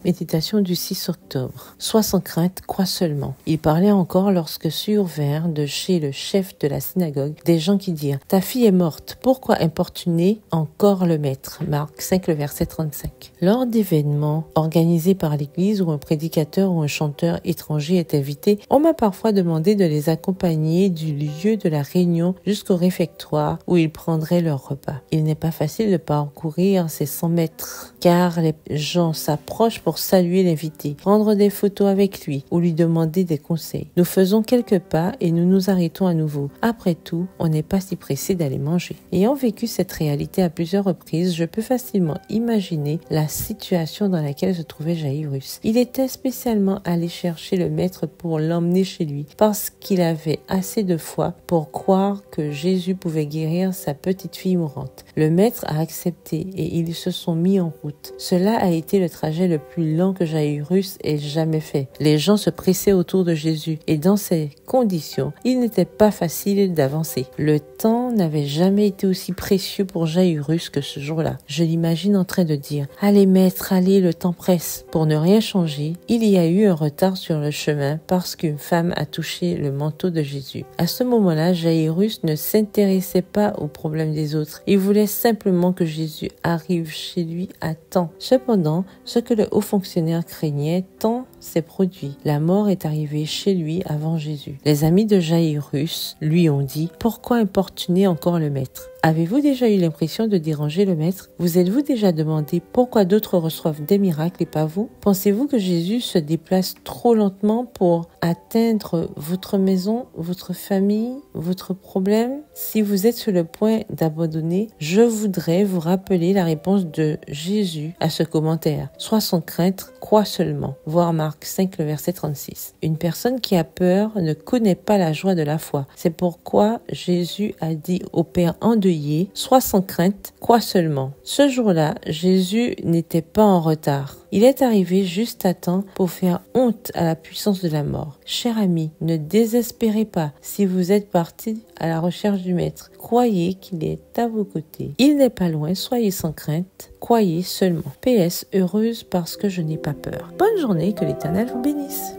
Méditation du 6 octobre. Sois sans crainte, crois seulement. Il parlait encore lorsque survinrent de chez le chef de la synagogue des gens qui dirent: Ta fille est morte, pourquoi importuner encore le maître? Marc 5, le verset 35. Lors d'événements organisés par l'église où un prédicateur ou un chanteur étranger est invité, on m'a parfois demandé de les accompagner du lieu de la réunion jusqu'au réfectoire où ils prendraient leur repas. Il n'est pas facile de parcourir ces 100 mètres car les gens s'approchent pour saluer l'invité, prendre des photos avec lui ou lui demander des conseils. Nous faisons quelques pas et nous nous arrêtons à nouveau. Après tout, on n'est pas si pressé d'aller manger. Ayant vécu cette réalité à plusieurs reprises, je peux facilement imaginer la situation dans laquelle se trouvait Jaïrus. Il était spécialement allé chercher le maître pour l'emmener chez lui parce qu'il avait assez de foi pour croire que Jésus pouvait guérir sa petite fille mourante. Le maître a accepté et ils se sont mis en route. Cela a été le trajet le plus lent que Jaïrus ait jamais fait. Les gens se pressaient autour de Jésus et dans ces conditions, il n'était pas facile d'avancer. Le temps n'avait jamais été aussi précieux pour Jaïrus que ce jour-là. Je l'imagine en train de dire: Allez maître, allez, le temps presse. Pour ne rien changer, il y a eu un retard sur le chemin parce qu'une femme a touché le manteau de Jésus. À ce moment-là, Jaïrus ne s'intéressait pas aux problèmes des autres. Il voulait simplement que Jésus arrive chez lui à temps. Cependant, ce que le haut fonctionnaire craignait tant s'est produit. La mort est arrivée chez lui avant Jésus. Les amis de Jaïrus lui ont dit: Pourquoi importuner encore le maître? Avez-vous déjà eu l'impression de déranger le maître? Vous êtes-vous déjà demandé pourquoi d'autres reçoivent des miracles et pas vous? Pensez-vous que Jésus se déplace trop lentement pour atteindre votre maison, votre famille, votre problème? Si vous êtes sur le point d'abandonner, je voudrais vous rappeler la réponse de Jésus à ce commentaire: Sois sans crainte, crois seulement. Voir Marc 5, le verset 36. Une personne qui a peur ne connaît pas la joie de la foi. C'est pourquoi Jésus a dit au Père endeuillé: Sois sans crainte, crois seulement. Ce jour-là, Jésus n'était pas en retard. Il est arrivé juste à temps pour faire honte à la puissance de la mort. Cher ami, ne désespérez pas si vous êtes parti à la recherche du Maître. Croyez qu'il est à vos côtés. Il n'est pas loin, soyez sans crainte, croyez seulement. PS, heureuse parce que je n'ai pas peur. Bonne journée, que l'Éternel vous bénisse.